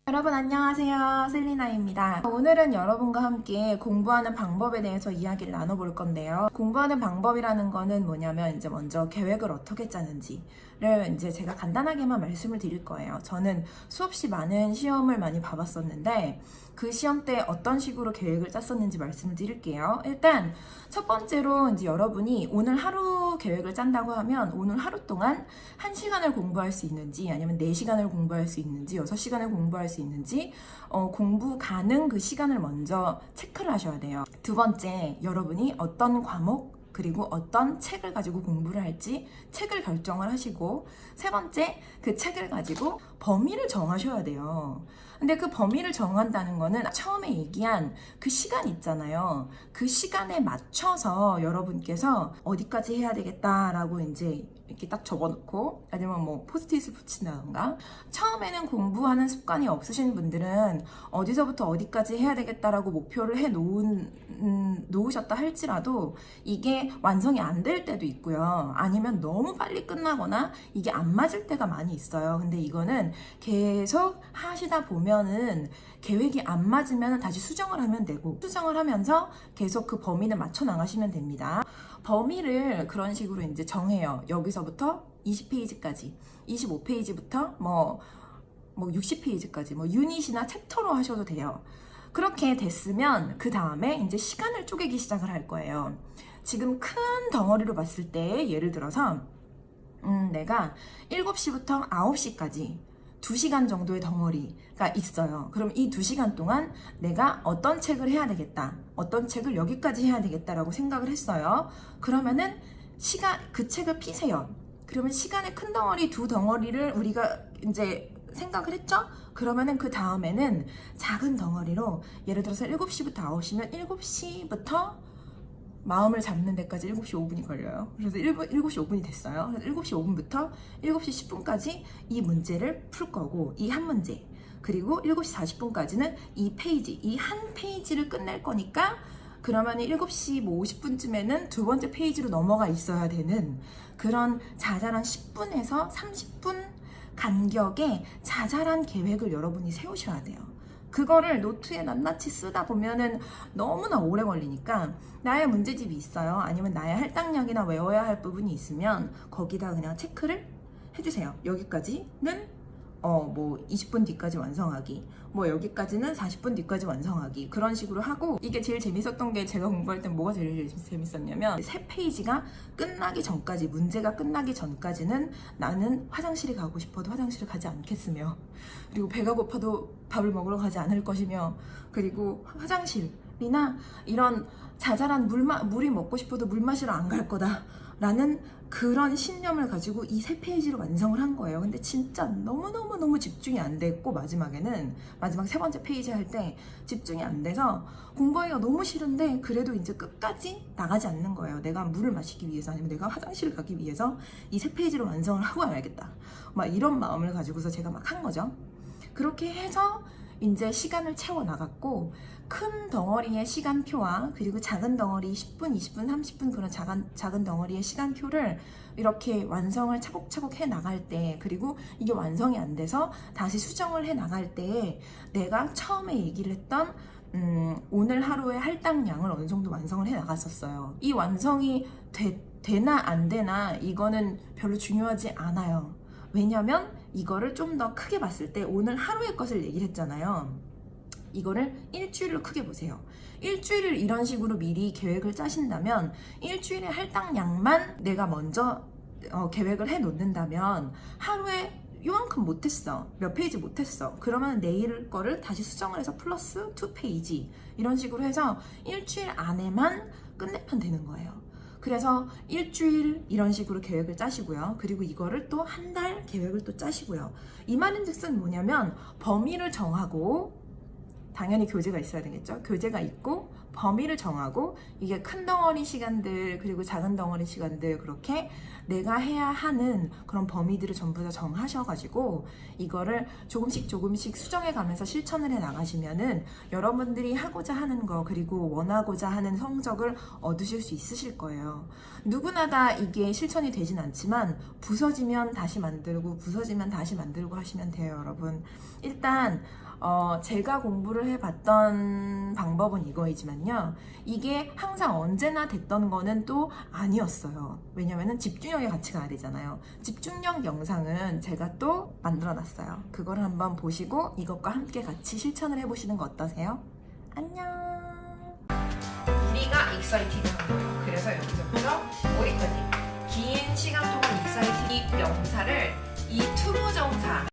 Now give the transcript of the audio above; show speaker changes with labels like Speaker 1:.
Speaker 1: 여러분 안녕하세요. 셀리나입니다. 오늘은 여러분과 함께 공부하는 방법에 대해서 이야기를 나눠볼 건데요. 공부하는 방법이라는 거는 뭐냐면 이제 먼저 계획을 어떻게 짜는지를 이제 제가 간단하게만 말씀을 드릴 거예요. 저는 수없이 많은 시험을 많이 봐봤었는데 그 시험 때 어떤 식으로 계획을 짰었는지 말씀을 드릴게요. 일단 첫 번째로 이제 여러분이 오늘 하루 계획을 짠다고 하면 오늘 하루 동안 1시간을 공부할 수 있는지 아니면 4시간을 공부할 수 있는지 6시간을 공부할 수 있는지 공부 가능 그 시간을 먼저 체크를 하셔야 돼요. 두 번째, 여러분이 어떤 과목 그리고 어떤 책을 가지고 공부를 할지 책을 결정을 하시고, 세 번째, 그 책을 가지고 범위를 정하셔야 돼요. 근데 그 범위를 정한다는 거는 처음에 얘기한 그 시간 있잖아요. 그 시간에 맞춰서 여러분께서 어디까지 해야 되겠다라고 이제 이렇게 딱 적어놓고 아니면 뭐 포스트잇을 붙인다던가, 처음에는 공부하는 습관이 없으신 분들은 어디서부터 어디까지 해야 되겠다라고 목표를 놓으셨다 할지라도 이게 완성이 안 될 때도 있고요. 아니면 너무 빨리 끝나거나 이게 안 맞을 때가 많이 있어요. 근데 이거는 계속 하시다 보면은 계획이 안 맞으면 다시 수정을 하면 되고, 수정을 하면서 계속 그 범위를 맞춰 나가시면 됩니다. 범위를 그런 식으로 이제 정해요. 여기서부터 20페이지까지, 25페이지부터 뭐 60페이지까지 뭐 유닛이나 챕터로 하셔도 돼요. 그렇게 됐으면 그 다음에 이제 시간을 쪼개기 시작을 할 거예요. 지금 큰 덩어리로 봤을 때 예를 들어서 내가 7시부터 9시까지 2시간 정도의 덩어리가 있어요. 그럼 이 2시간 동안 내가 어떤 책을 해야 되겠다, 어떤 책을 여기까지 해야 되겠다라고 생각을 했어요. 그러면은 그 책을 피세요. 그러면 시간의 큰 덩어리, 두 덩어리를 우리가 이제 생각을 했죠? 그러면은 그 다음에는 작은 덩어리로, 예를 들어서 7시부터 9시면 7시부터 마음을 잡는 데까지 7시 5분이 걸려요. 그래서 7시 5분이 됐어요. 그래서 7시 5분부터 7시 10분까지 이 문제를 풀 거고, 이 한 문제. 그리고 7시 40분까지는 이 페이지, 이 한 페이지를 끝낼 거니까, 그러면 7시 50분쯤에는 두 번째 페이지로 넘어가 있어야 되는 그런 자잘한 10분에서 30분 간격의 자잘한 계획을 여러분이 세우셔야 돼요. 그거를 노트에 낱낱이 쓰다 보면은 너무나 오래 걸리니까 나의 문제집이 있어요. 아니면 나의 할당량이나 외워야 할 부분이 있으면 거기다 그냥 체크를 해주세요. 여기까지는 뭐 20분 뒤까지 완성하기, 뭐 여기까지는 40분 뒤까지 완성하기, 그런 식으로 하고. 이게 제일 재밌었던 게, 제가 공부할 땐 뭐가 제일 재밌었냐면, 세 페이지가 끝나기 전까지, 문제가 끝나기 전까지는 나는 화장실에 가고 싶어도 화장실을 가지 않겠으며, 그리고 배가 고파도 밥을 먹으러 가지 않을 것이며, 그리고 화장실이나 이런 자잘한 물이 먹고 싶어도 물 마시러 안 갈 거다 라는 그런 신념을 가지고 이 세 페이지를 완성을 한 거예요. 근데 진짜 너무 집중이 안 됐고, 마지막 세 번째 페이지 할 때 집중이 안 돼서 공부하기가 너무 싫은데 그래도 이제 끝까지 나가지 않는 거예요. 내가 물을 마시기 위해서, 아니면 내가 화장실을 가기 위해서 이 세 페이지를 완성을 하고 와야겠다, 막 이런 마음을 가지고서 제가 막 한 거죠. 그렇게 해서 이제 시간을 채워 나갔고, 큰 덩어리의 시간표와 그리고 작은 덩어리 10분, 20분, 30분 그런 작은 덩어리의 시간표를 이렇게 완성을 차곡차곡 해 나갈 때, 그리고 이게 완성이 안 돼서 다시 수정을 해 나갈 때 내가 처음에 얘기를 했던 오늘 하루의 할당량을 어느 정도 완성을 해 나갔었어요. 이 완성이 되나 안 되나 이거는 별로 중요하지 않아요. 왜냐면 이거를 좀 더 크게 봤을 때 오늘 하루의 것을 얘기를 했잖아요. 이거를 일주일로 크게 보세요. 일주일을 이런 식으로 미리 계획을 짜신다면, 일주일의 할당량만 내가 먼저 계획을 해 놓는다면, 하루에 요만큼 못했어, 몇 페이지 못했어, 그러면 내일 거를 다시 수정을 해서 플러스 2페이지 이런 식으로 해서 일주일 안에만 끝내면 되는 거예요. 그래서 일주일 이런 식으로 계획을 짜시고요. 그리고 이거를 또 한 달 계획을 또 짜시고요. 이 말인즉슨 뭐냐면, 범위를 정하고, 당연히 교재가 있어야 되겠죠. 교재가 있고 범위를 정하고 이게 큰 덩어리 시간들 그리고 작은 덩어리 시간들 그렇게 내가 해야 하는 그런 범위들을 전부 다 정하셔가지고 이거를 조금씩 수정해 가면서 실천을 해 나가시면은 여러분들이 하고자 하는 거 그리고 원하고자 하는 성적을 얻으실 수 있으실 거예요. 누구나 다 이게 실천이 되진 않지만 부서지면 다시 만들고 부서지면 다시 만들고 하시면 돼요, 여러분. 일단 제가 공부를 해봤던 방법은 이거이지만요. 이게 항상 언제나 됐던 거는 또 아니었어요. 왜냐면은 집중력에 같이 가야 되잖아요. 집중력 영상은 제가 또 만들어놨어요. 그걸 한번 보시고 이것과 함께 같이 실천을 해보시는 거 어떠세요? 안녕. 우리가 익사이티드한 거예요. 그래서 여기서부터 어디까지 긴 시간 동안 익사이티드 명사를 이 투부정사